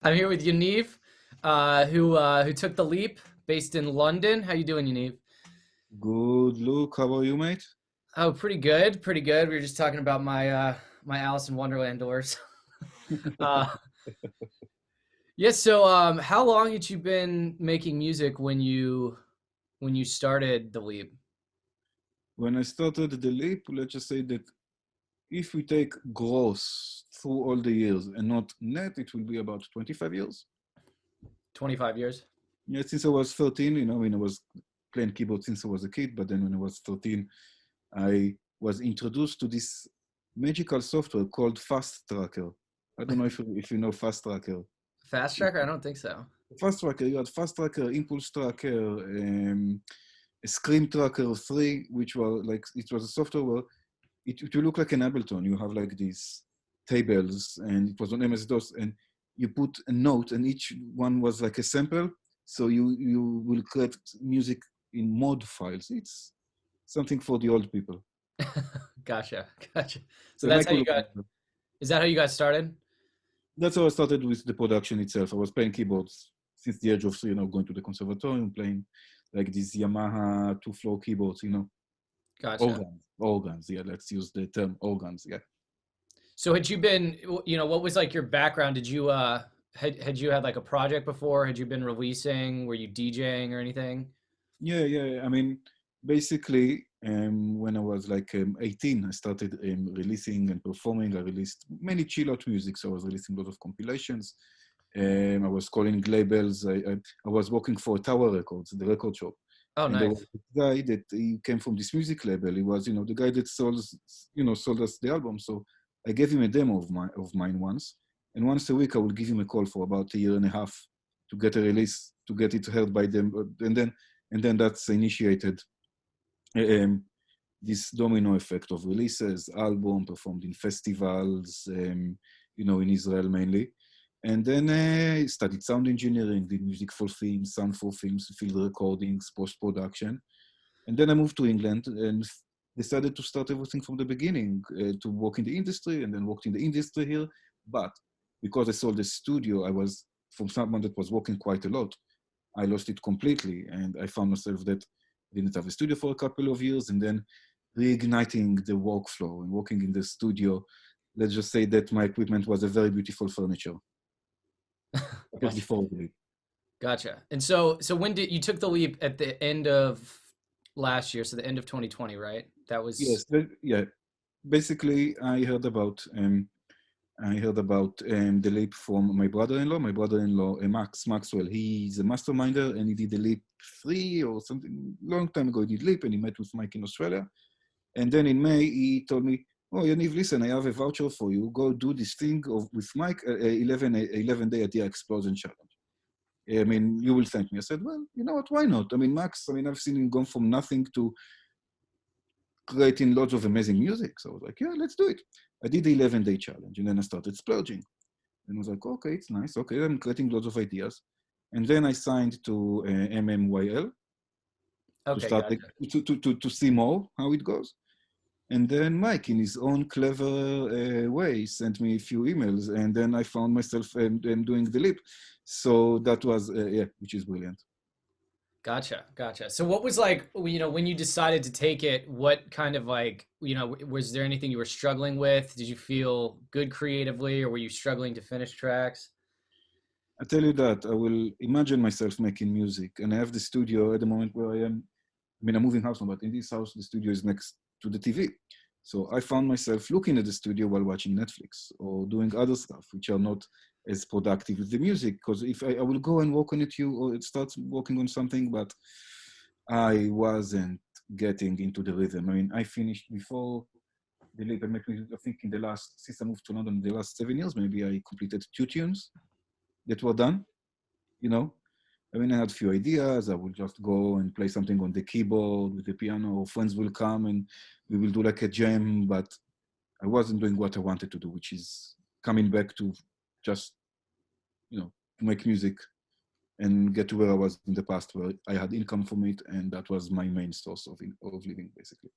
I'm here with Yaniv, who took the leap, based in London. How you doing, Yaniv? Good look. How are you, mate? Oh, pretty good, pretty good. We were just talking about my Alice in Wonderland doors. uh, yeah. So, how long had you been making music when you started the leap? When I started the leap, let's just say that if we take gross through all the years and not net, it will be about 25 years. 25 years. Yeah, since I was 13, when I was playing keyboard since I was a kid, but then when I was 13, I was introduced to this magical software called Fast Tracker. I don't know if you know Fast Tracker. Fast tracker? I don't think so. Fast Tracker, you had Fast Tracker, Impulse Tracker, Scream Tracker 3, which were like, it was a software where it will look like an Ableton. You have like these tables, and it was on MS-DOS, and you put a note, and each one was like a sample. So you will create music in mod files. It's something for the old people. Gotcha, gotcha. So So that's my how you cool. got. Is that how you got started? That's how I started with the production itself. I was playing keyboards since the age of 3, going to the conservatorium, playing like these Yamaha two-floor keyboards, Gotcha. organs. Yeah, let's use the term organs. Yeah. So had you been, what was like your background? Did you had you had like a project before? Had you been releasing? Were you DJing or anything? Yeah. I mean, basically, when I was like 18, I started releasing and performing. I released many chill out music, so I was releasing a lot of compilations. I was calling labels. I was working for Tower Records, the record shop, Oh, and there was nice. a guy that he came from this music label. He was, the guy that sold us the album. So I gave him a demo of mine once, and once a week I would give him a call for about a year and a half to get a release, to get it heard by them, and then that's initiated um, this domino effect of releases, album performed in festivals, in Israel mainly. And then I studied sound engineering, did music for films, sound for films, field recordings, post-production. And then I moved to England and decided to start everything from the beginning, to work in the industry, and then worked in the industry here. But because I sold the studio, I was from someone that was working quite a lot. I lost it completely, and I found myself that I didn't have a studio for a couple of years, and then reigniting the workflow and working in the studio. Let's just say that my equipment was a very beautiful furniture. That was Gotcha. before the Gotcha. And so when did you took the leap at the end of last year, so the end of 2020, right? That was Yes, yeah. Basically, the leap from my brother-in-law. My brother-in-law, Max Maxwell, he's a masterminder, and he did the leap 3 or something long time ago. He did leap, and he met with Mike in Australia. And then in May, he told me, "Oh, Yaniv, listen, I have a voucher for you. Go do this thing with Mike, 11-day idea explosion challenge. I mean, you will thank me." I said, "Well, you know what? Why not? I mean, Max. I mean, I've seen him go from nothing to creating lots of amazing music. So I was like, yeah, let's do it." I did the 11-day challenge, and then I started splurging. And I was like, okay, it's nice. Okay, I'm creating lots of ideas. And then I signed to MMYL to okay, start gotcha. to see more how it goes. And then Mike, in his own clever way, sent me a few emails, and then I found myself doing the leap. So that was, yeah, which is brilliant. Gotcha, gotcha. So what was like, when you decided to take it, what kind of like, was there anything you were struggling with? Did you feel good creatively, or were you struggling to finish tracks? I tell you that I will imagine myself making music, and I have the studio at the moment where I am. I mean, I'm moving house now, but in this house, the studio is next to the TV. So I found myself looking at the studio while watching Netflix or doing other stuff, which are not as productive with the music. Because if I will go and work on it, or it starts working on something, but I wasn't getting into the rhythm. I mean, I finished before the leap. I think since I moved to London, in the last 7 years, maybe I completed 2 tunes that were done, you know. I mean, I had a few ideas. I would just go and play something on the keyboard with the piano, or friends will come and we will do like a jam, but I wasn't doing what I wanted to do, which is coming back to just, to make music and get to where I was in the past, where I had income from it, and that was my main source of living, basically.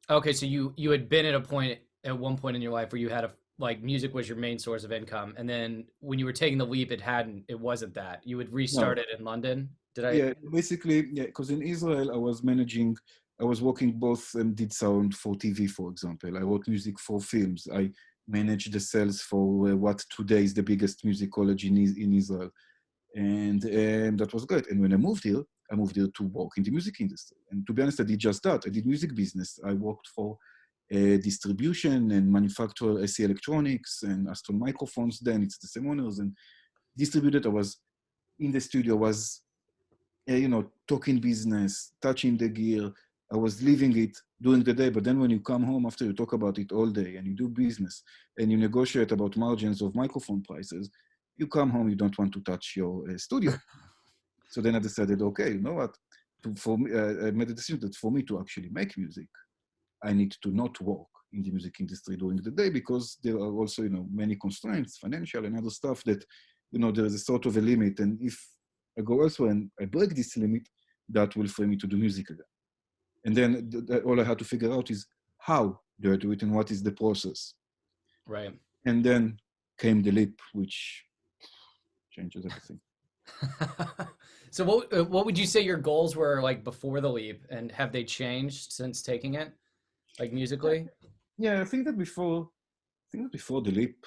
Okay, so you had been at one point in your life where you had like music was your main source of income, and then when you were taking the leap, it wasn't that. You would restart No, it in London. Did I? yeah, basically, yeah, because in Israel, I was working both and did sound for TV, for example. I wrote music for films. I managed the sales for what today is the biggest music college in Israel. And that was great. And when I moved here to work in the music industry. And to be honest, I did just that. I did music business. I worked for distribution and manufacturer SE Electronics and Aston Microphones. Then it's the same owners and distributed. I was in the studio, was talking business, touching the gear. I was living it during the day, but then when you come home after you talk about it all day and you do business and you negotiate about margins of microphone prices, you come home, you don't want to touch your studio. So then I decided, okay, you know what? I made a decision that for me to actually make music, I need to not work in the music industry during the day because there are also, many constraints, financial and other stuff that, there is a sort of a limit. And if I go elsewhere and I break this limit, that will free me to do music again. And then all I had to figure out is how do I do it and what is the process. Right. And then came the leap, which changes everything. So what would you say your goals were like before the leap, and have they changed since taking it, like musically? Yeah, I think that before the leap,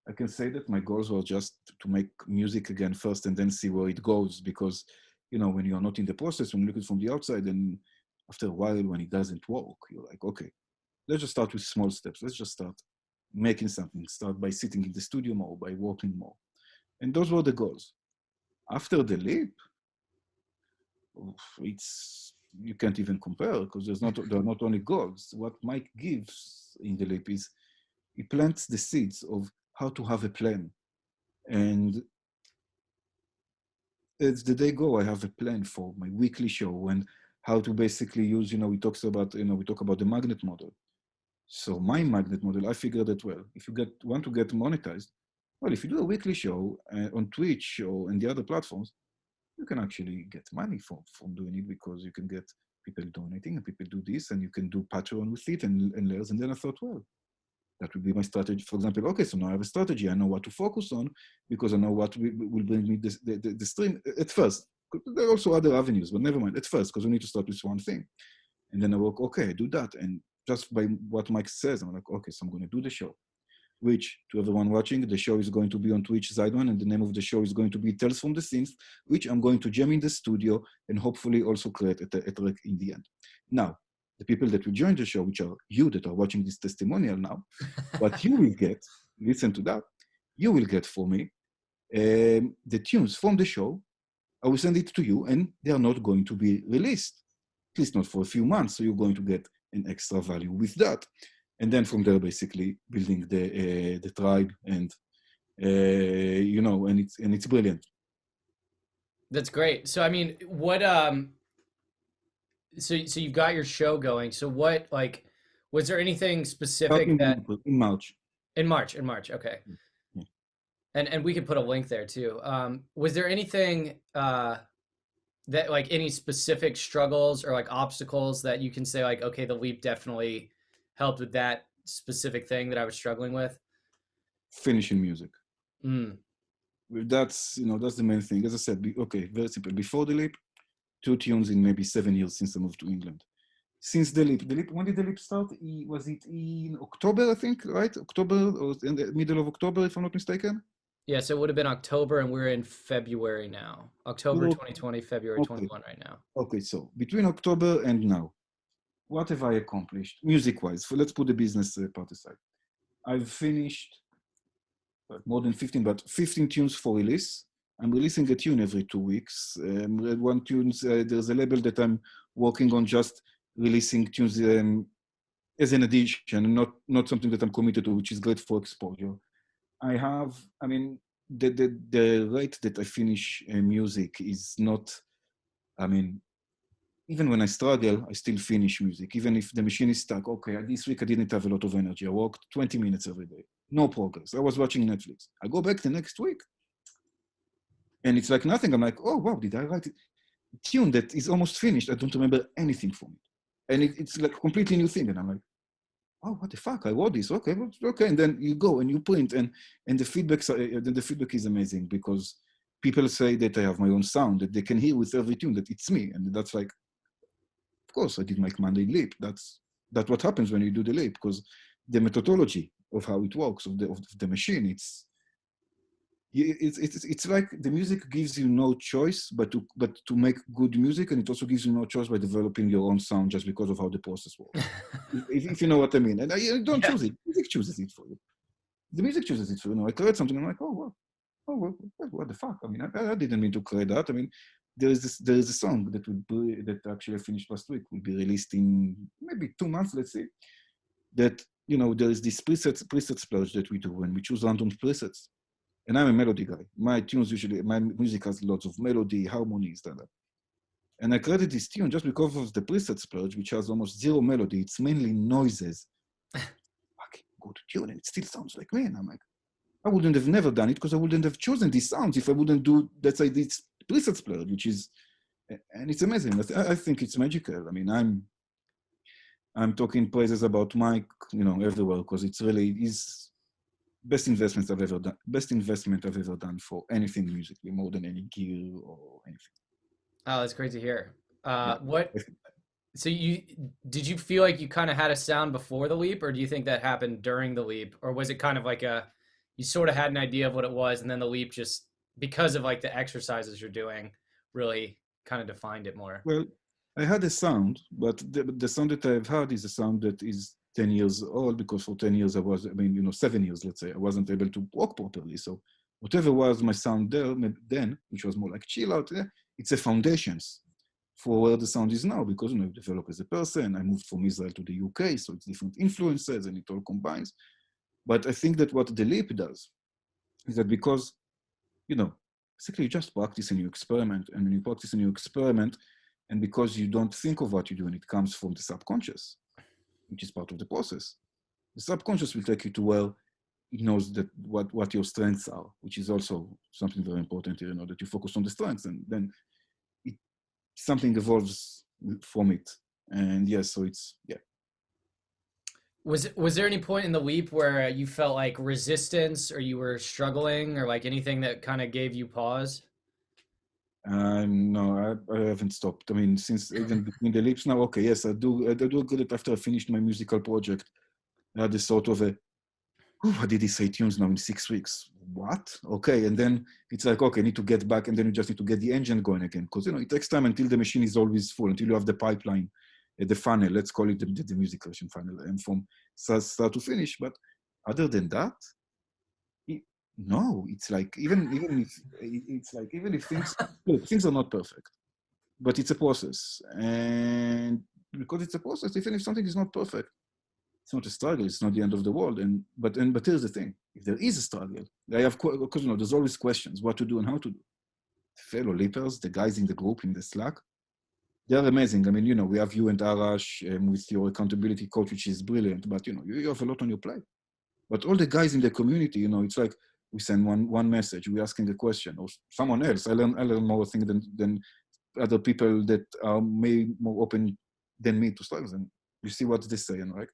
I can say that my goals were just to make music again first and then see where it goes. Because, when you're not in the process, when you look at it from the outside, and after a while, when it doesn't work, you're like, okay, let's just start with small steps. Let's just start making something. Start by sitting in the studio more, by working more. And those were the goals. After the leap, it's you can't even compare because there are not only goals. What Mike gives in the leap is he plants the seeds of how to have a plan. And as the day go, I have a plan for my weekly show and how to basically use, we talk about the magnet model. So my magnet model, I figured that, well, if you want to get monetized, well, if you do a weekly show on Twitch or in the other platforms, you can actually get money from doing it because you can get people donating and people do this and you can do Patreon with it and layers. And then I thought, well, that would be my strategy. For example, okay, so now I have a strategy. I know what to focus on because I know what will bring me the stream at first. There are also other avenues, but never mind at first because we need to start with one thing. And then I work, okay, I do that. And just by what Mike says, I'm like, okay, so I'm going to do the show, which to everyone watching, the show is going to be on Twitch Zidwan, and the name of the show is going to be Tales from the Scenes, which I'm going to jam in the studio and hopefully also create a track in the end. Now, the people that will join the show, which are you that are watching this testimonial now, what you will get, listen to that, you will get for me the tunes from the show. I will send it to you, and they are not going to be released, at least not for a few months. So you're going to get an extra value with that. And then from there, basically building the tribe, and and it's brilliant. That's great. So I mean, what so you've got your show going. So what, like, was there anything specific Starting that in March. in March, okay. Yeah. And we can put a link there too. Was there anything that, like, any specific struggles or like obstacles that you can say like, okay, the leap definitely helped with that specific thing that I was struggling with? Finishing music. Mm. That's the main thing. As I said, okay, very simple. Before the leap, 2 tunes in maybe 7 years since I moved to England. Since the leap, when did the leap start? Was it in October, I think, right? October or in the middle of October, if I'm not mistaken? Yeah, so it would have been October, and we're in February now. October Well, 2020, February okay. 21 right now. Okay, so between October and now, what have I accomplished music-wise? So let's put the business part aside. I've finished more than 15, but 15 tunes for release. I'm releasing a tune every 2 weeks. One tunes, there's a label that I'm working on just releasing tunes as an addition, not something that I'm committed to, which is great for exposure. I mean, the rate that I finish music is not, I mean, even when I struggle, I still finish music. Even if the machine is stuck, okay, this week I didn't have a lot of energy. I worked 20 minutes every day. No progress. I was watching Netflix. I go back the next week and it's like nothing. I'm like, oh, wow, did I write a tune that is almost finished? I don't remember anything from it. And it's like a completely new thing. And I'm like, oh, what the fuck? I wrote this. Okay, okay. And then you go and you print, and the feedback is amazing because people say that I have my own sound, that they can hear with every tune that it's me, and that's like, of course, I did my command in leap. That's what happens when you do the leap, because the methodology of how it works of the machine, it's like the music gives you no choice but to make good music, and it also gives you no choice by developing your own sound just because of how the process works. If you know what I mean, and I don't Yeah. choose it. Music chooses it for you. The music chooses it for you. I create something. I'm like, oh well, what the fuck? I mean, I didn't mean to create that. I mean, there is a song that actually I finished last week. Will be released in maybe 2 months, let's say. That there is this preset splurge that we do when we choose random presets. And I'm a melody guy. My music has lots of melody, harmonies, that. And I created this tune just because of the preset splurge, which has almost zero melody. It's mainly noises. Fucking good tune, and it still sounds like me. And I'm like, I wouldn't have never done it because I wouldn't have chosen these sounds if I wouldn't do, let's say, this preset splurge, which is, and it's amazing. I think it's magical. I mean, I'm talking praises about Mike, everywhere because it's really is best investment I've ever done for anything musically, more than any gear or anything. Oh, that's great to hear. Yeah. What So did you feel like you kind of had a sound before the leap, or do you think that happened during the leap, or was it kind of like you sort of had an idea of what it was, and then the leap just because of like the exercises you're doing really kind of defined it more? Well, I had a sound, but the sound that I've had is a sound that is 10 years old because for 10 years 7 years, let's say, I wasn't able to walk properly. So whatever was my sound there then, which was more like chill out, it's a foundations for where the sound is now because, I developed as a person. I moved from Israel to the UK, so it's different influences and it all combines. But I think that what the leap does is that because, you know, basically you just practice and you experiment, and when you practice and you experiment, and because you don't think of what you do and it comes from the subconscious, which is part of the process, the subconscious will take you to where it knows that what your strengths are, which is also something very important here, that you focus on the strengths, and then it, something evolves from it. And yes, so it's, yeah. Was there any point in the leap where you felt like resistance, or you were struggling, or like anything that kind of gave you pause? No, I haven't stopped. I mean, since even between the leaps now, okay, yes, I do agree that after I finished my musical project, I had this sort of I did these 8 tunes now in 6 weeks. What? Okay, and then it's like, okay, I need to get back, and then you just need to get the engine going again, because it takes time until the machine is always full, until you have the pipeline, the funnel. Let's call it the music version funnel, and from start to finish. But other than that, it, no, it's like even if things look, things are not perfect, but it's a process, and because it's a process, even if something is not perfect, it's not a struggle. It's not the end of the world. But here's the thing: if there is a struggle, I have because there's always questions: what to do and how to do. Fellow leapers, the guys in the group in the Slack, they're amazing. I mean, we have you and Arash with your accountability coach, which is brilliant. But you have a lot on your plate. But all the guys in the community, it's like we send one message, we're asking a question, or someone else. I learn more things than other people that are more open than me to struggles. And you see what they say, and like,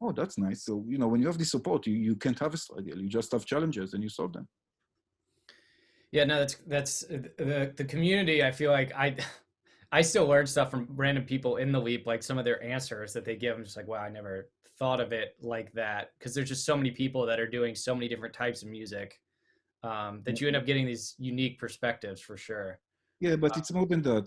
oh, that's nice. So, when you have this support, you can't have a struggle. You just have challenges and you solve them. Yeah, no, that's the community. I feel like I still learn stuff from random people in the leap, like some of their answers that they give. I'm just like, wow, I never thought of it like that, because there's just so many people that are doing so many different types of music, that you end up getting these unique perspectives for sure. Yeah, but it's more than that.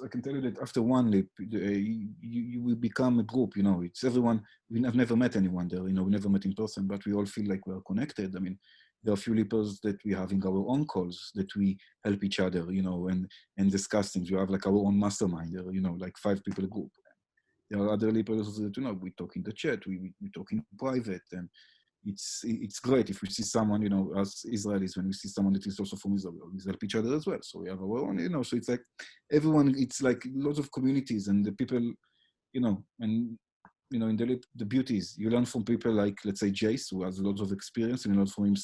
I can tell you that after one leap, you will become a group. It's everyone. I've never met anyone there. We never met in person, but we all feel like we're connected. I mean, there are a few leapers that we have in our own calls that we help each other, and discuss things. We have like our own mastermind there, like 5 people group. There are other leapers that, we talk in the chat, we talk in private, and it's great if we see someone, as Israelis, when we see someone that is also from Israel, we help each other as well. So we have our own, so it's like everyone, it's like lots of communities, and the people, and in the beauty is you learn from people like, let's say, Jace, who has lots of experience, and you learn from him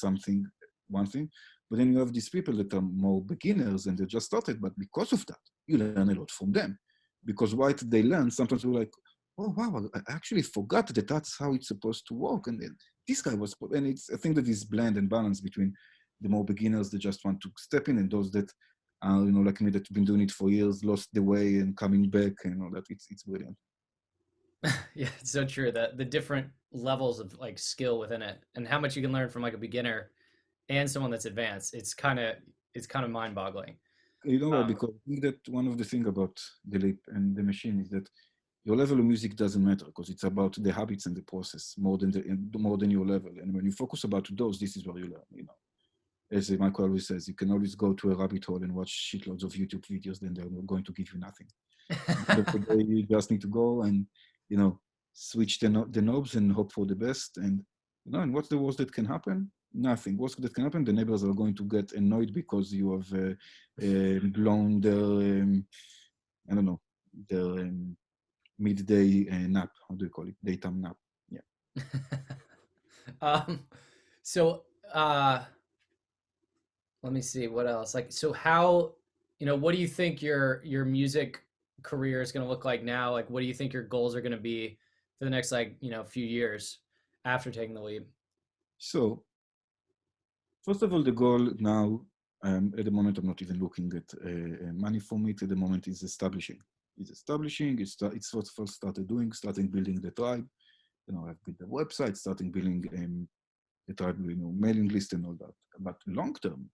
one thing. But then you have these people that are more beginners and they just started, but because of that, you learn a lot from them. Because what they learn, sometimes we're like, oh wow, I actually forgot that that's how it's supposed to work. And then this guy was, and it's, I think that this blend and balance between the more beginners that just want to step in and those that are, you know, like me, that've been doing it for years, lost the way and coming back and all that. It's brilliant. Yeah, it's so true that the different levels of like skill within it and how much you can learn from like a beginner and someone that's advanced. It's kind of mind-boggling. You know why? Um, Because I think that one of the things about the leap and the machine is that your level of music doesn't matter because it's about the habits and the process more than your level. And when you focus about those, this is where you learn. You know, as Michael always says, you can always go to a rabbit hole and watch shitloads of YouTube videos, then they're going to give you nothing. At the end of the day, you just need to go and, you know, switch the knobs and hope for the best. And, you know, and what's the worst that can happen? Nothing. Worst that can happen, the neighbors are going to get annoyed because you have blown their, I don't know, their midday nap. How do you call it? Daytime nap. Yeah. um, so uh, let me see what else. Like, so how, what do you think your music career is going to look like now? Like, what do you think your goals are going to be for the next like few years after taking the lead? So, first of all, the goal now, at the moment, I'm not even looking at money from it. At the moment, is establishing. It's establishing. It's what first started doing, starting building the tribe. You know, I've built the website, starting building the tribe, you know, mailing list and all that. But long term,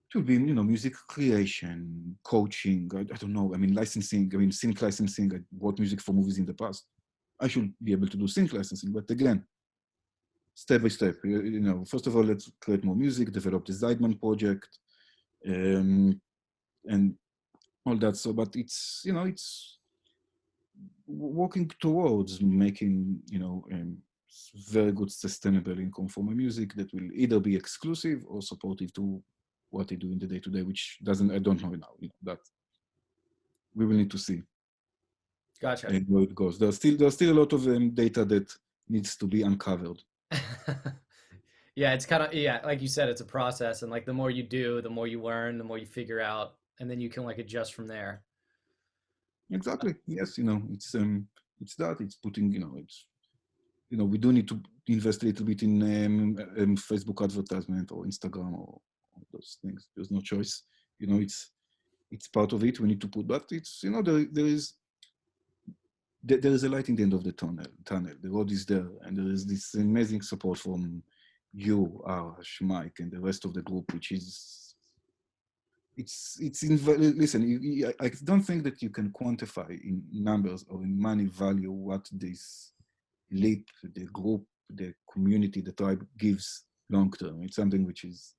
it will be, you know, music creation, coaching. I don't know. I mean, licensing. I mean, sync licensing. I bought music for movies in the past. I should be able to do sync licensing. But again, step by step. You know, first of all, let's create more music, develop the Zeidman project, um, and all that. So, but it's, you know, it's working towards making, you know, very good sustainable income for my music that will either be exclusive or supportive to what I do in the day to day, which doesn't, I don't know now, you know, that we will need to see Gotcha. where it goes. There's still a lot of data that needs to be uncovered. Yeah, it's kind of, yeah, like you said, it's a process, and like the more you do, the more you learn, the more you figure out, and then you can like adjust from there. Exactly. Yes. You know, it's that it's putting, you know, it's, you know, we do need to invest a little bit in Facebook advertisement or Instagram or those things. There's no choice. You know, it's part of it. We need to put, but it's, you know, there is a light in the end of the tunnel. The road is there, and there is this amazing support from you, Arash, Mike, and the rest of the group, which is listen. I don't think that you can quantify in numbers or in money value what this leap, the group, the community, the tribe gives long term. It's something which is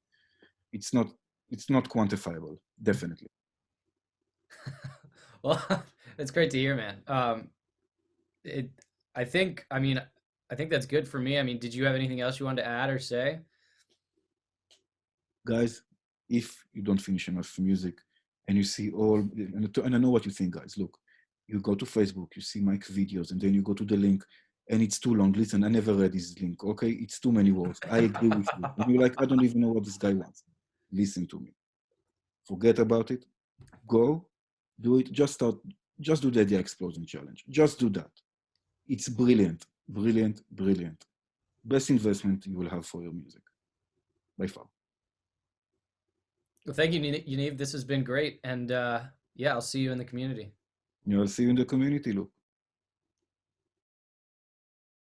it's not it's not quantifiable, definitely. Well, that's great to hear, man. It, I mean, I think that's good for me. I mean, did you have anything else you wanted to add or say? Guys, if you don't finish enough music and you see all, and I know what you think, guys. Look, you go to Facebook, you see Mike videos, and then you go to the link, and it's too long. Listen, I never read this link. Okay, it's too many words. I agree with you. And you're like, I don't even know what this guy wants. Listen to me. Forget about it. Go, do it. Just start. Just do the idea explosion challenge. Just do that. It's brilliant, brilliant, brilliant. Best investment you will have for your music by far. Well, thank you, Yaniv. This has been great, and yeah, I'll see you in the community. I'll see you in the community. Look.